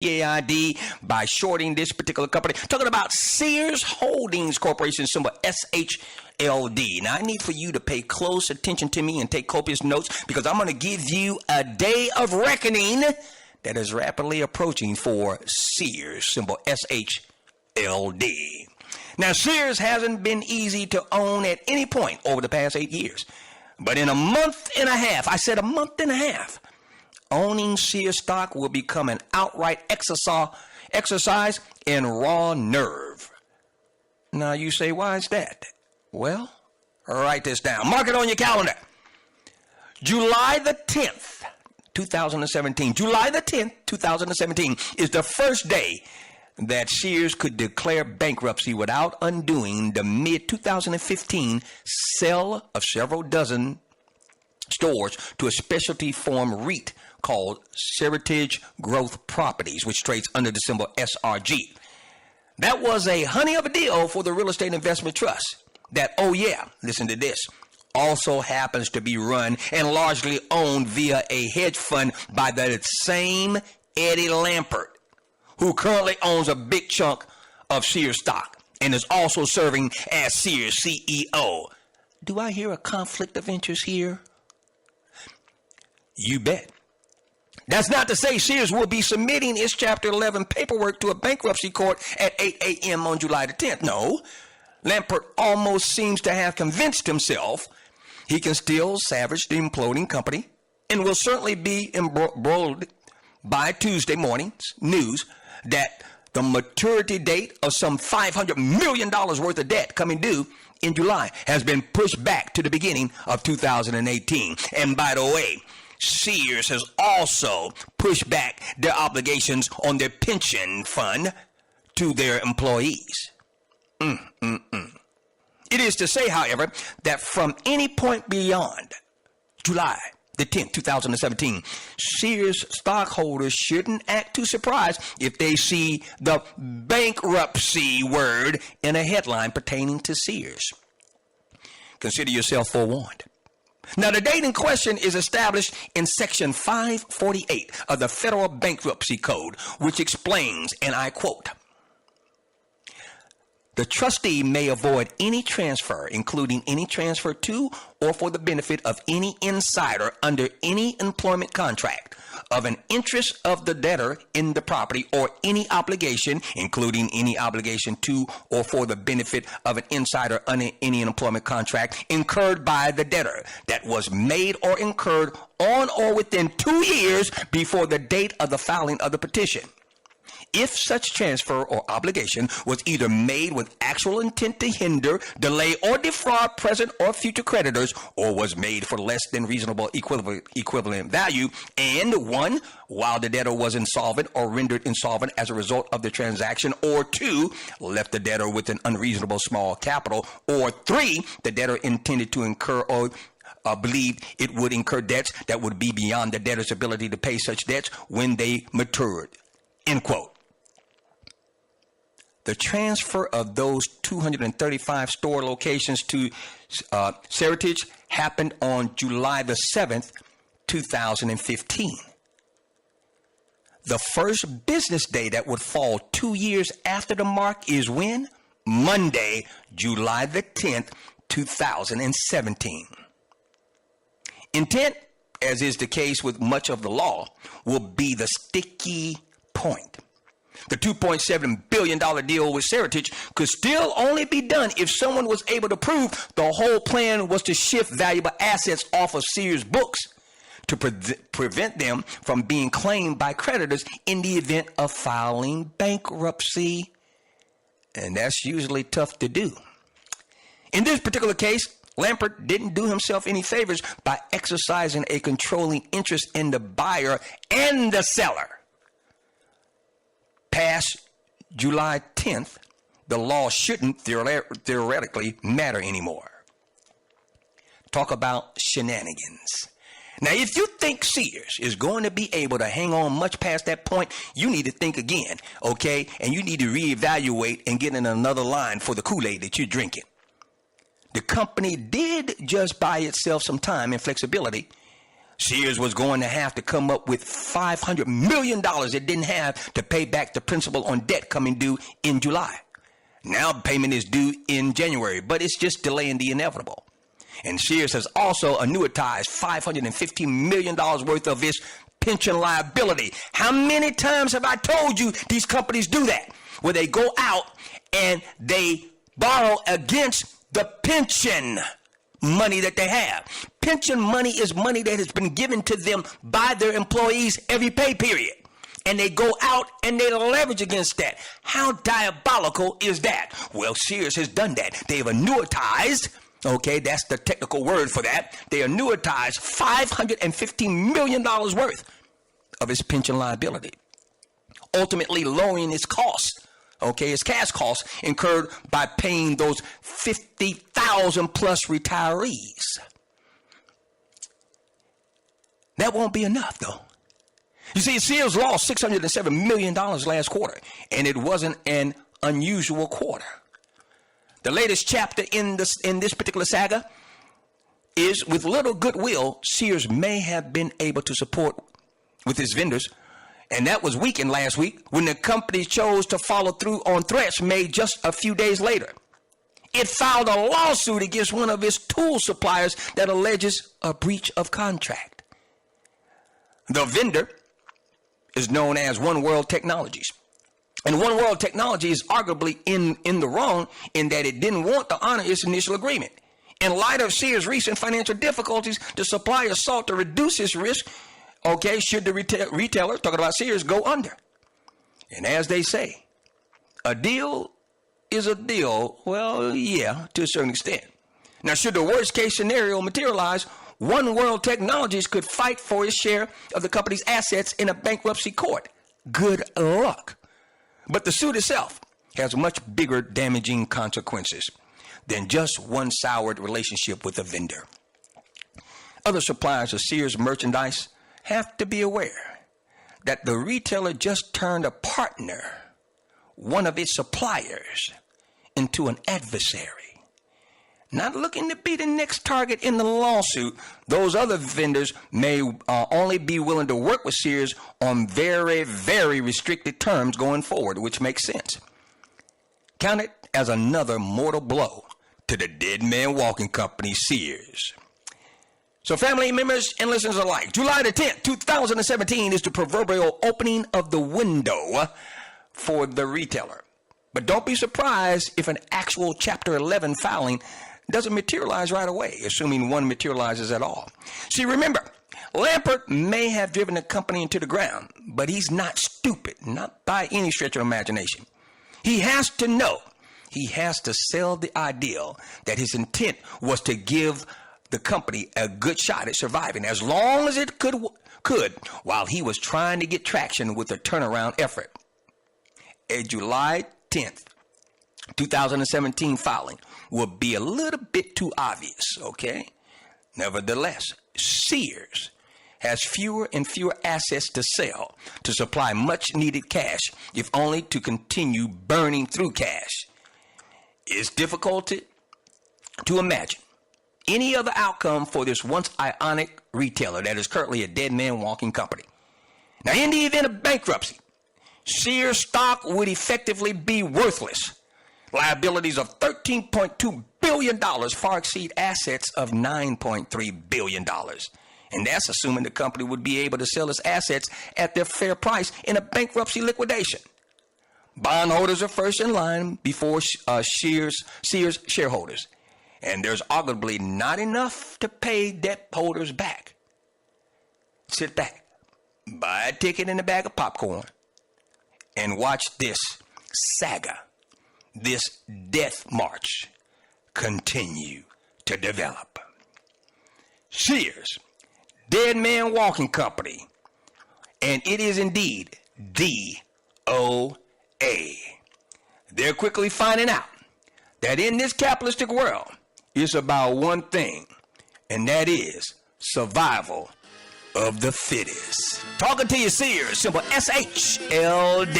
CAID by shorting this particular company. Talking about Sears Holdings Corporation, symbol SHLD. Now, I need for you to pay close attention to me and take copious notes, because I'm going to give you a day of reckoning that is rapidly approaching for Sears, symbol SHLD. Now, Sears hasn't been easy to own at any point over the past 8 years. But in a month and a half, I said a month and a half, owning Sears stock will become an outright exercise in raw nerve. Now you say, why is that? Well, write this down. Mark it on your calendar. July the 10th, 2017. July the 10th, 2017 is the first day that Sears could declare bankruptcy without undoing the mid-2015 sale of several dozen stores to a specialty form REIT called Seritage Growth Properties, which trades under the symbol SRG. That was a honey of a deal for the real estate investment trust that, oh yeah, listen to this, also happens to be run and largely owned via a hedge fund by the same Eddie Lampert, who currently owns a big chunk of Sears stock and is also serving as Sears CEO. Do I hear a conflict of interest here? You bet. That's not to say Sears will be submitting its Chapter 11 paperwork to a bankruptcy court at 8 a.m. on July the 10th. No, Lampert almost seems to have convinced himself he can still savage the imploding company and will certainly be embroiled by Tuesday morning's news that the maturity date of some $500 million worth of debt coming due in July has been pushed back to the beginning of 2018. And by the way, Sears has also pushed back their obligations on their pension fund to their employees. It is to say, however, that from any point beyond July the 10th, 2017, Sears stockholders shouldn't act too surprised if they see the bankruptcy word in a headline pertaining to Sears. Consider yourself forewarned. Now, the date in question is established in Section 548 of the Federal Bankruptcy Code, which explains, and I quote, "The trustee may avoid any transfer, including any transfer to or for the benefit of any insider under any employment contract, of an interest of the debtor in the property or any obligation, including any obligation to or for the benefit of an insider under any employment contract incurred by the debtor that was made or incurred on or within 2 years before the date of the filing of the petition. If such transfer or obligation was either made with actual intent to hinder, delay, or defraud present or future creditors, or was made for less than reasonable equivalent value, and 1, while the debtor was insolvent or rendered insolvent as a result of the transaction, or 2, left the debtor with an unreasonable small capital, or 3, the debtor intended to incur or believed it would incur debts that would be beyond the debtor's ability to pay such debts when they matured." End quote. The transfer of those 235 store locations to Seritage happened on July the 7th, 2015. The first business day that would fall 2 years after the mark is when? Monday, July the 10th, 2017. Intent, as is the case with much of the law, will be the sticky point. The $2.7 billion deal with Seritage could still only be done if someone was able to prove the whole plan was to shift valuable assets off of Sears' books to prevent them from being claimed by creditors in the event of filing bankruptcy. And that's usually tough to do. In this particular case, Lampert didn't do himself any favors by exercising a controlling interest in the buyer and the seller. Past July 10th, the law shouldn't theoretically matter anymore. Talk about shenanigans. Now, if you think Sears is going to be able to hang on much past that point, you need to think again, okay? And you need to reevaluate and get in another line for the Kool-Aid that you're drinking. The company did just buy itself some time and flexibility Sears was going to have to come up with $500 million it didn't have to pay back the principal on debt coming due in July. Now payment is due in January, but it's just delaying the inevitable. And Sears has also annuitized $515 million worth of its pension liability. How many times have I told you these companies do that? Where they go out and they borrow against the pension money that they have. Pension money is money that has been given to them by their employees every pay period. And they go out and they leverage against that. How diabolical is that? Well, Sears has done that. They've annuitized, okay, that's the technical word for that. They annuitized $515 million worth of its pension liability, ultimately lowering its costs. Okay, its cash costs incurred by paying those 50,000 plus retirees. That won't be enough, though. You see, Sears lost $607 million last quarter, and it wasn't an unusual quarter. The latest chapter in this particular saga is, with little goodwill, Sears may have been able to support with its vendors. And that was weakened last week when the company chose to follow through on threats made just a few days later. It filed a lawsuit against one of its tool suppliers that alleges a breach of contract. The vendor is known as One World Technologies. And One World Technology is arguably in the wrong in that it didn't want to honor its initial agreement. In light of Sears' recent financial difficulties, the supplier sought to reduce its risk. Okay, should the retailer, talking about Sears, go under? And as they say, a deal is a deal. Well, yeah, to a certain extent. Now, should the worst case scenario materialize, One World Technologies could fight for its share of the company's assets in a bankruptcy court. Good luck. But the suit itself has much bigger damaging consequences than just one soured relationship with a vendor. Other suppliers of Sears merchandise have to be aware that the retailer just turned a partner, one of its suppliers, into an adversary. Not looking to be the next target in the lawsuit, those other vendors may only be willing to work with Sears on very, very restricted terms going forward, which makes sense. Count it as another mortal blow to the dead man walking company, Sears. So family members and listeners alike, July the 10th, 2017 is the proverbial opening of the window for the retailer. But don't be surprised if an actual Chapter 11 filing doesn't materialize right away, assuming one materializes at all. See, remember, Lampert may have driven the company into the ground, but he's not stupid, not by any stretch of imagination. He has to know, he has to sell the ideal that his intent was to give the company a good shot at surviving as long as it could while he was trying to get traction with the turnaround effort. A July 10th, 2017 filing will be a little bit too obvious, okay? Nevertheless, Sears has fewer and fewer assets to sell to supply much needed cash, if only to continue burning through cash. It's difficult to imagine any other outcome for this once iconic retailer that is currently a dead man walking company. Now, in the event of bankruptcy, Sears stock would effectively be worthless. Liabilities of $13.2 billion far exceed assets of $9.3 billion. And that's assuming the company would be able to sell its assets at their fair price in a bankruptcy liquidation. Bondholders are first in line before Sears shareholders. And there's arguably not enough to pay debt holders back. Sit back, buy a ticket and a bag of popcorn, and watch this saga, this death march, continue to develop. Sears, dead man walking company, and it is indeed DOA. They're quickly finding out that in this capitalistic world, it's about one thing, and that is survival of the fittest. Talking to you, Sears, symbol SHLD.